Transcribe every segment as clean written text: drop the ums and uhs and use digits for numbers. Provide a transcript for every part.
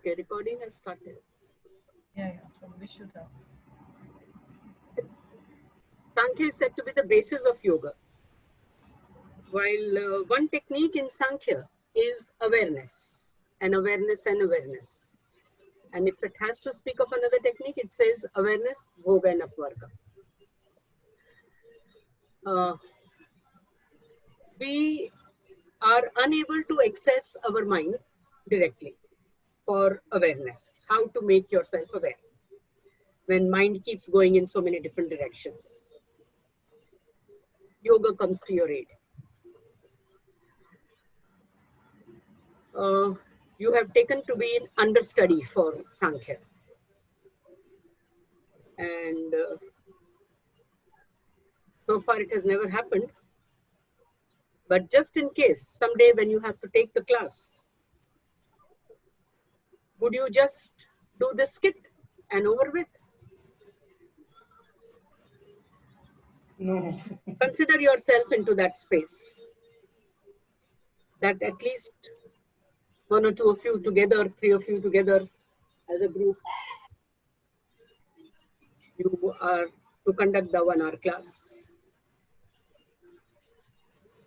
Okay, recording has started. Yeah, so we should have. Samkhya is said to be the basis of yoga. While one technique in Samkhya is awareness, and awareness and awareness. And if it has to speak of another technique, it says awareness, bhoga and apvarga. We are unable to access our mind directly for awareness, how to make yourself aware when mind keeps going in so many different directions. Yoga comes to your aid. You have taken to be an understudy for Samkhya. And so far it has never happened. But just in case, someday when you have to take the class, would you just do this skit and over with? No. Consider yourself into that space. That at least one or two of you together, three of you together as a group, you are to conduct the 1 hour class.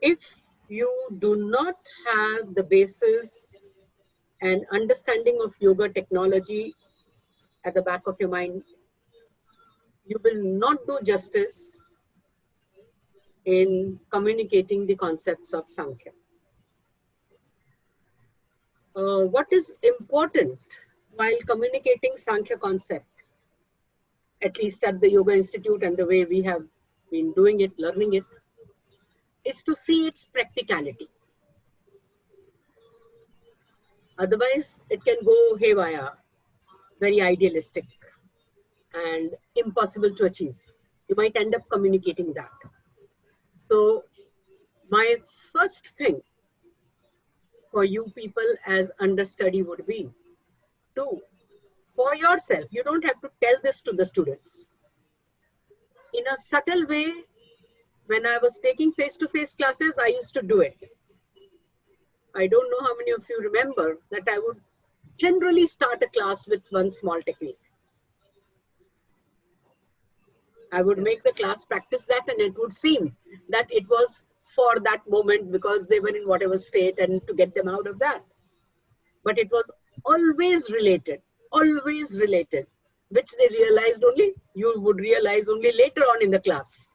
If you do not have the basis and understanding of yoga technology at the back of your mind, you will not do justice in communicating the concepts of Samkhya. What is important while communicating Samkhya concept, at least at the Yoga Institute and the way we have been doing it, learning it, is to see its practicality. Otherwise, it can go haywire, very idealistic and impossible to achieve. You might end up communicating that. So my first thing for you people as understudy would be to, for yourself, you don't have to tell this to the students. In a subtle way, when I was taking face-to-face classes, I used to do it. I don't know how many of you remember that I would generally start a class with one small technique. I would make the class practice that, and it would seem that it was for that moment because they were in whatever state and to get them out of that. But it was always related, which they realized only, you would realize only later on in the class,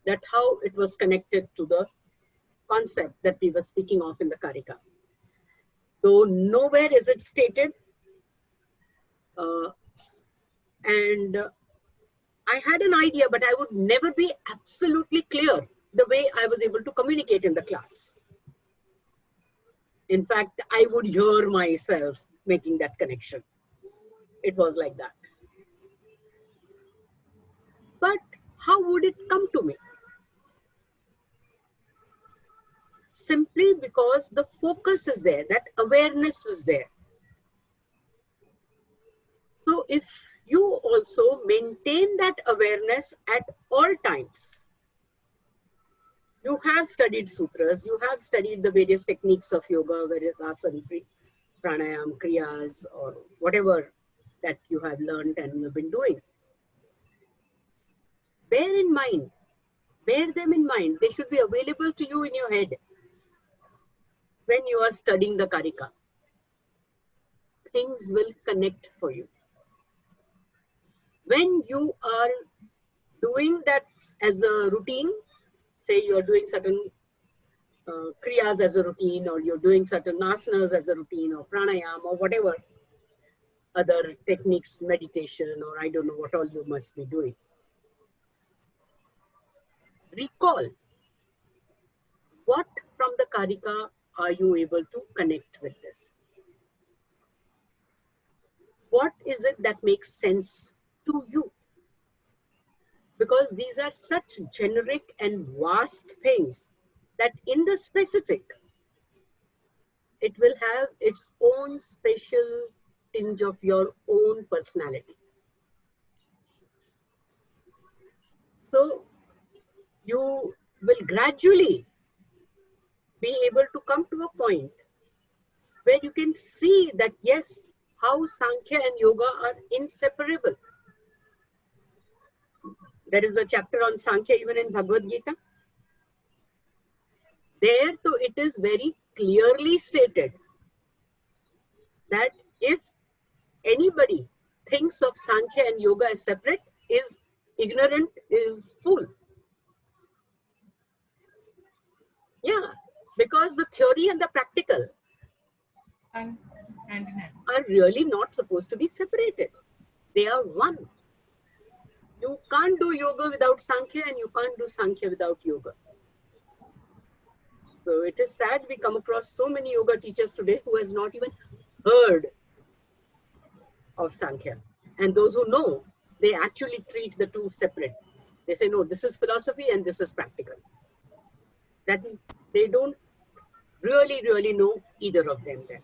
that how it was connected to the concept that we were speaking of in the Karika. So nowhere is it stated, I had an idea, but I would never be absolutely clear the way I was able to communicate in the class. In fact, I would hear myself making that connection. It was like that. But how would it come to me? Simply because the focus is there, that awareness was there. So if you also maintain that awareness at all times, you have studied sutras, you have studied the various techniques of yoga, various asana, pranayam, kriyas, or whatever that you have learned and you have been doing. Bear them in mind. They should be available to you in your head when you are studying the Karika. Things will connect for you. When you are doing that as a routine, say you are doing certain kriyas as a routine, or you're doing certain asanas as a routine, or pranayam, or whatever other techniques, meditation, or I don't know what all you must be doing. Recall what from the Karika are you able to connect with this? What is it that makes sense to you? Because these are such generic and vast things that in the specific, it will have its own special tinge of your own personality. So you will gradually be able to come to a point where you can see that, yes, how Samkhya and Yoga are inseparable. There is a chapter on Samkhya even in Bhagavad Gita. There, though, it is very clearly stated that if anybody thinks of Samkhya and Yoga as separate, is ignorant, is fool. Yeah, because the theory and the practical And hand in hand. are really not supposed to be separated. They are one. You can't do yoga without Samkhya and you can't do Samkhya without yoga. So it is sad we come across so many yoga teachers today who has not even heard of Samkhya. And those who know, they actually treat the two separate. They say, no, this is philosophy and this is practical. That means they don't really know either of them then.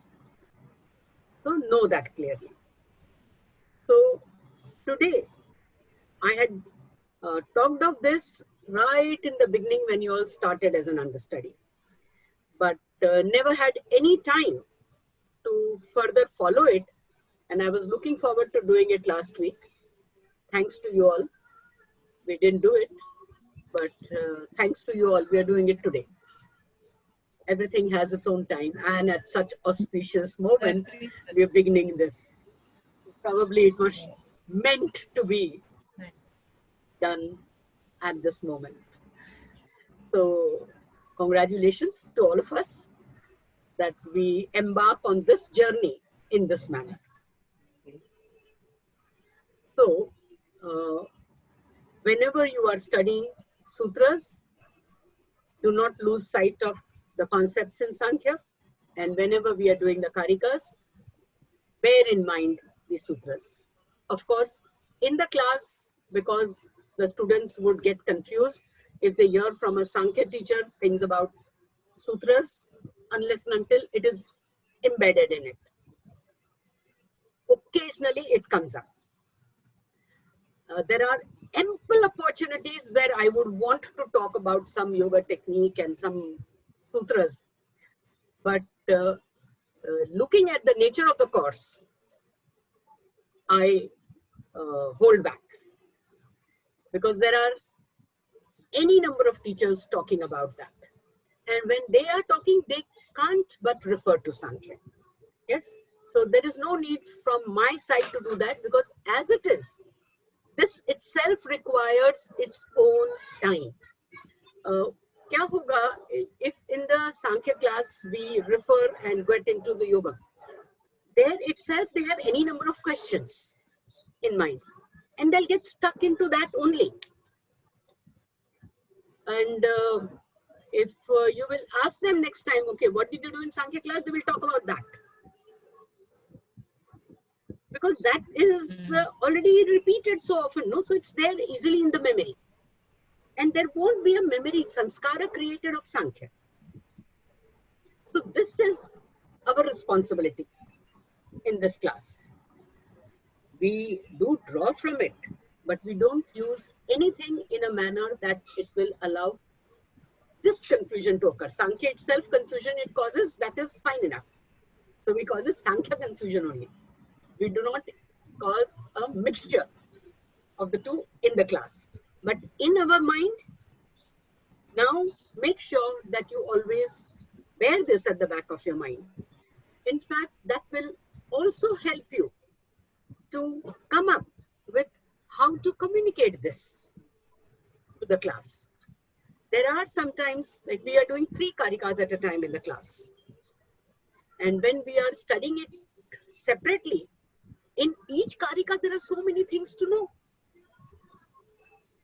So know that clearly. So today, I had talked of this right in the beginning when you all started as an understudy, but never had any time to further follow it. And I was looking forward to doing it last week. Thanks to you all. We didn't do it, but thanks to you all, we are doing it today. Everything has its own time, and at such auspicious moment, we are beginning this. Probably it was meant to be done at this moment. So congratulations to all of us that we embark on this journey in this manner. So whenever you are studying sutras, do not lose sight of the concepts in Samkhya. And whenever we are doing the karikas, bear in mind the sutras. Of course, in the class, because the students would get confused if they hear from a Samkhya teacher things about sutras, unless and until it is embedded in it. Occasionally it comes up. There are ample opportunities where I would want to talk about some yoga technique and some sutras. But looking at the nature of the course, I hold back. Because there are any number of teachers talking about that. And when they are talking, they can't but refer to Samkhya. Yes? So there is no need from my side to do that, because as it is, this itself requires its own time. Kya hoga if in the Samkhya class we refer and get into the yoga? There itself they have any number of questions in mind, and they'll get stuck into that only. And if you will ask them next time, okay, what did you do in Samkhya class? They will talk about that. Because that is already repeated so often, no? So it's there easily in the memory. And there won't be a memory, sanskara created of Samkhya. So this is our responsibility in this class. We do draw from it, but we don't use anything in a manner that it will allow this confusion to occur. Samkhya itself, confusion it causes, that is fine enough. So we cause Samkhya confusion only. We do not cause a mixture of the two in the class. But in our mind, now make sure that you always bear this at the back of your mind. In fact, that will also help you to come up with how to communicate this to the class. There are sometimes, like we are doing 3 karikas at a time in the class. And when we are studying it separately, in each karika, there are so many things to know.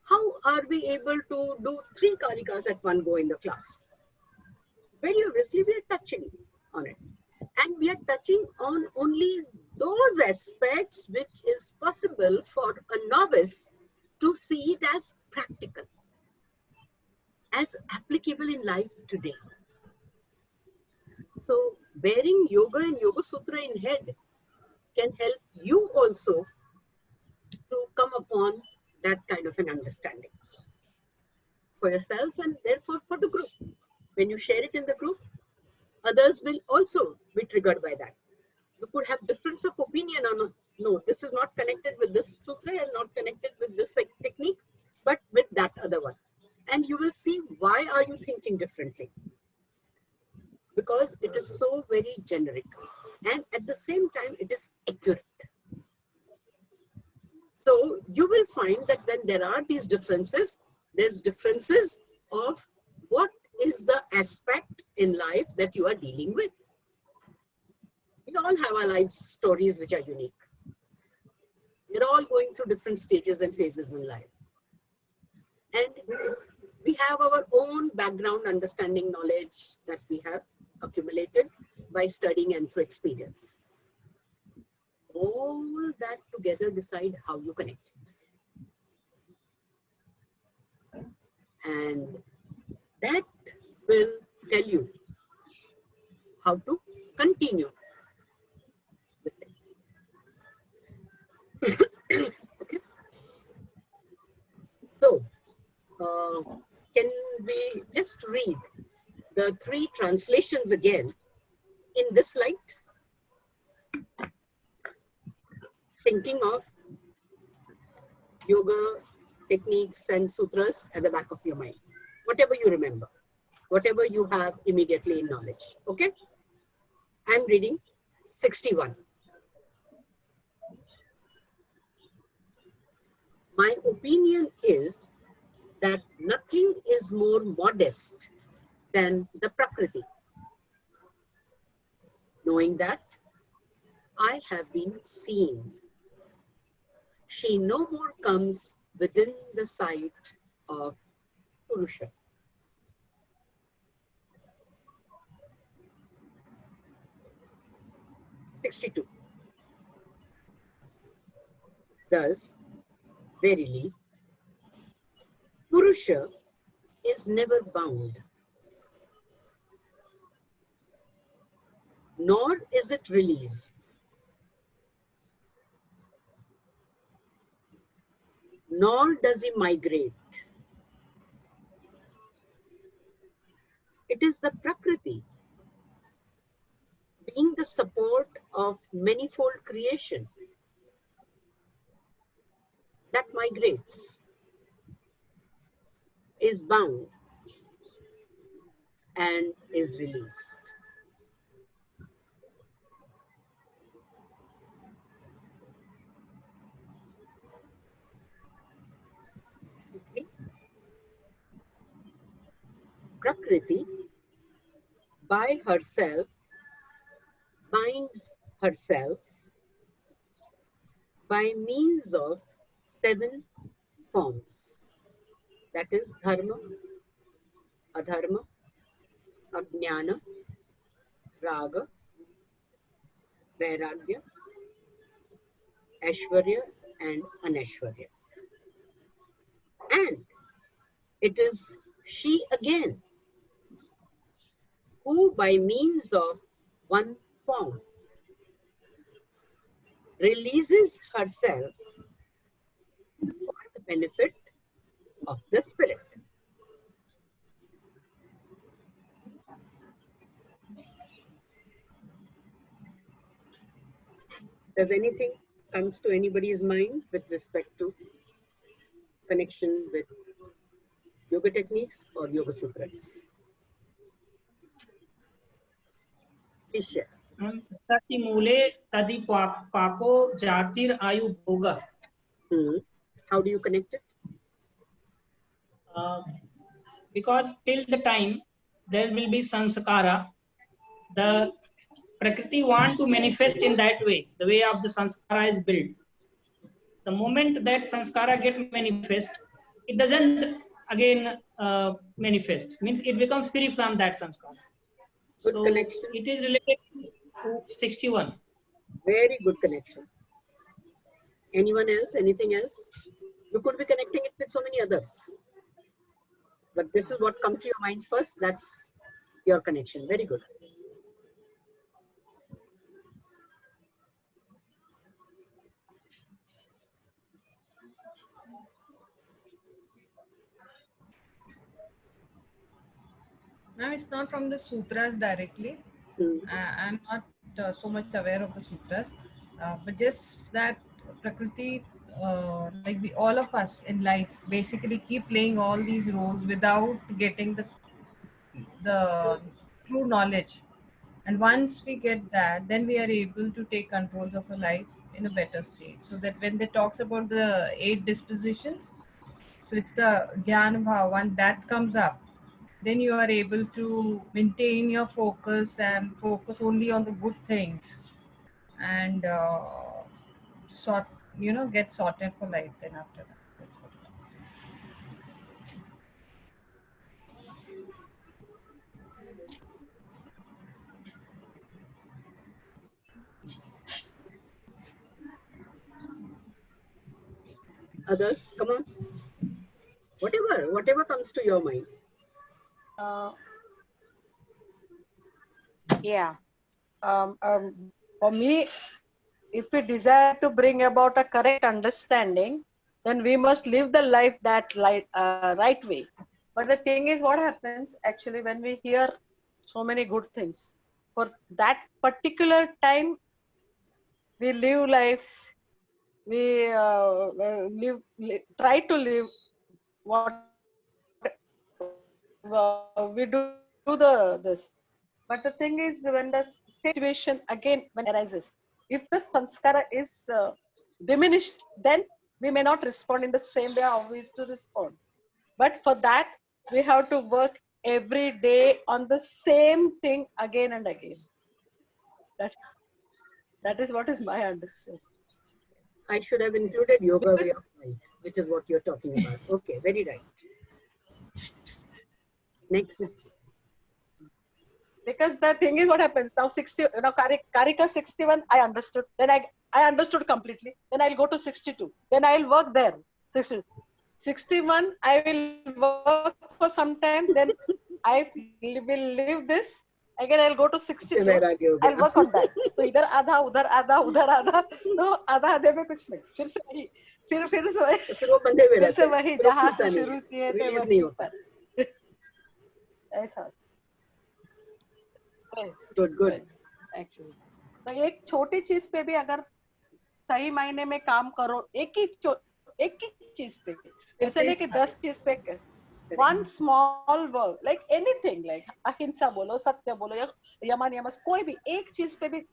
How are we able to do 3 karikas at one go in the class? Very obviously, we are touching on it. And we are touching on only those aspects which is possible for a novice to see it as practical, as applicable in life today. So bearing yoga and yoga sutra in head can help you also to come upon that kind of an understanding for yourself and therefore for the group. When you share it in the group, others will also be triggered by that. You could have difference of opinion on, no, this is not connected with this sutra and not connected with this technique, but with that other one. And you will see why are you thinking differently. Because it is so very generic. And at the same time, it is accurate. So you will find that when there are these differences, there's differences of what is the aspect in life that you are dealing with. We all have our life stories which are unique. We're all going through different stages and phases in life. And we have our own background understanding knowledge that we have accumulated by studying and through experience. All that together decide how you connect it. And that will tell you how to continue with it. Okay. So, can we just read the 3 translations again in this light? Thinking of yoga techniques and sutras at the back of your mind. Whatever you remember, whatever you have immediately in knowledge. Okay? I'm reading 61. My opinion is that nothing is more modest than the Prakriti. Knowing that, I have been seen. She no more comes within the sight of Purusha. (62) Thus, verily, Purusha is never bound, nor is it released, nor does he migrate. It is the Prakriti, being the support of manifold creation, that migrates, is bound, and is released. Okay. Prakriti by herself binds herself by means of 7 forms. That is dharma, adharma, ajnana, raga, vairagya, aishwarya, and anashwarya. And it is she again who, by means of one form, releases herself for the benefit of the spirit. Does anything comes to anybody's mind with respect to connection with yoga techniques or yoga sutras? Please share. सति मूले तदि पाको जातिर आयु भोग. How do you connect it? Because till the time there will be sanskara, the Prakriti want to manifest in that way. The way of the sanskara is built. The moment that sanskara get manifest, it doesn't again manifest. Means it becomes free from that sanskara. Good So connection. it is related to 61. Very good connection. Anyone else? Anything else? You could be connecting it with so many others. But this is what comes to your mind first. That's your connection. Very good. Ma'am, it's not from the sutras directly. I'm not so much aware of the sutras, but just that Prakriti, like all of us in life, basically keep playing all these roles without getting the true knowledge. And once we get that, then we are able to take controls of our life in a better state. So that when they talks about the 8 dispositions, so it's the Jnana Bhava, one that comes up, then you are able to maintain your focus and focus only on the good things, and sort, get sorted for life then after that. That's what it is. Others, come on. Whatever comes to your mind. Uh, yeah. For me, if we desire to bring about a correct understanding, then we must live the life that right way. But the thing is, what happens actually when we hear so many good things, for that particular time, we live life, we try to live what we do this. But the thing is, when the situation again when arises, if the sanskara is diminished, then we may not respond in the same way how we used to respond. But for that, we have to work every day on the same thing again and again. That is what is my understanding. I should have included yoga way Because, of life, which is what you're talking about. Okay, very right. Next. because the thing is, what happens now? 60, Karika 61, I understood. Then I understood completely. Then I'll go to 62. Then I'll work there. 61, I will work for some time. Then I will leave this. Again, I'll go to 62. वैराग्य हो I'll गया. work on that. तो इधर आधा, उधर आधा, उधर आधा. तो आधा आधे में कुछ नहीं. फिर से वही. फिर से वही. फिर वो बंधे हुए फिर रहते से हैं. वही फिर वो जहाँ खुलता से नहीं शुरू है. किए थे Release वहीं नहीं होता. पर. ऐसा. Good, good. Actually. तो एक छोटी चीज पे भी अगर सही मायने में काम करो, एक ही चीज पे, ऐसे नहीं कि 10 चीज पे, one small work, like anything, like अहिंसा बोलो, सत्य बोलो, या यमन यमस, कोई भी एक चीज पे भी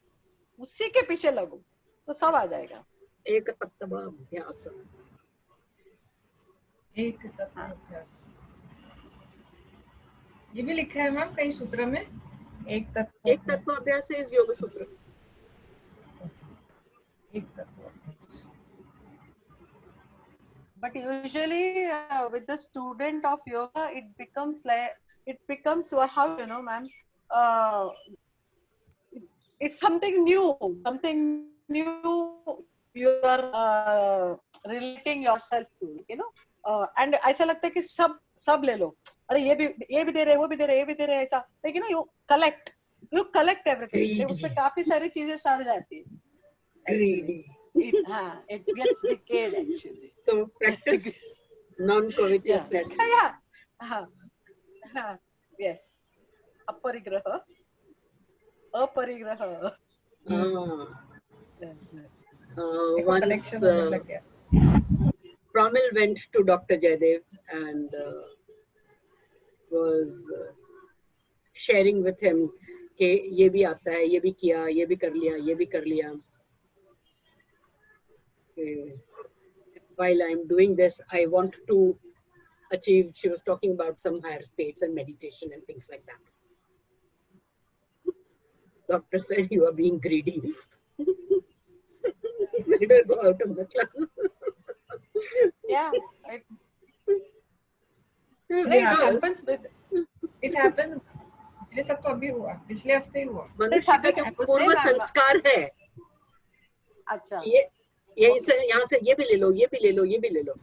उसी के पीछे लगो तो सब आ जाएगा. एक तत्व अभ्यास. एक तत्व अभ्यास, ये भी लिखा है मैम कई सूत्र में. एक तत्व अभ्यास is yoga sutra. एक तत्व अभ्यास. But usually with the student of yoga, it becomes how ma'am, it's something new you are relating yourself to, and ऐसा लगता है कि सब ले लो, अरे ये भी दे रहे, वो भी दे रहे, ये भी दे रहे, ऐसा, like you collect everything. उसमें काफी सारी चीजें सड़ जाती है. Greedy. It gets decayed actually. So practice non-covetousness. Yeah. Yes. Aparigraha. Once Pramil went to Dr. Jaydev and was sharing with him कि ये भी आता है, ये भी किया, ये भी कर लिया, ये भी कर लिया. While I'm doing this, I want to achieve, she was talking about some higher states and meditation and things like that. Doctor said, you are being greedy. Better go out of the class. Yeah. It happens. It happens. ये सब तो अभी हुआ, पिछले हफ्ते ही हुआ. मनुष्य का पूर्व संस्कार है. अच्छा. यहाँ से ये भी ले लो, ये भी ले लो, ये भी ले लो.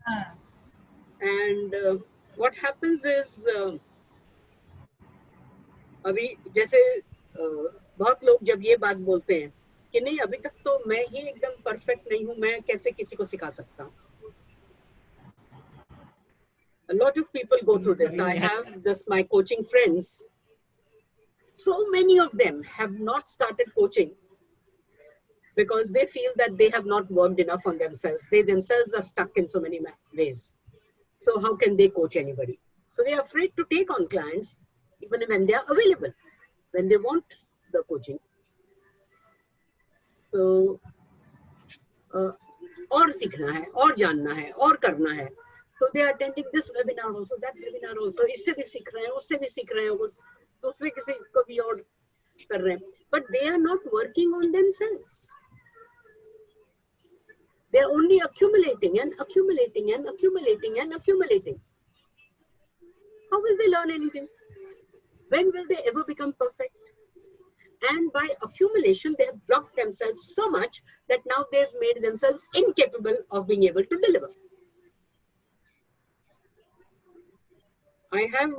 And what happens is अभी जैसे बहुत लोग जब ये बात बोलते हैं कि नहीं अभी तक तो मैं ही एकदम परफेक्ट नहीं हूँ, मैं कैसे किसी को सिखा सकता हूँ. A lot of people go through this. I have my coaching friends. So many of them have not started coaching because they feel that they have not worked enough on themselves. They themselves are stuck in so many ways. So how can they coach anybody? So they are afraid to take on clients even when they are available, when they want the coaching. So और सीखना है, और जानना है, और करना है. So they are attending this webinar also, that webinar also. इससे भी सीख रहे हैं, उससे भी सीख रहे हैं, वो दूसरे किसी को भी और कर रहे हैं. But they are not working on themselves. They are only accumulating and accumulating and accumulating and accumulating. How will they learn anything? When will they ever become perfect? And by accumulation, they have blocked themselves so much that now they've made themselves incapable of being able to deliver. I have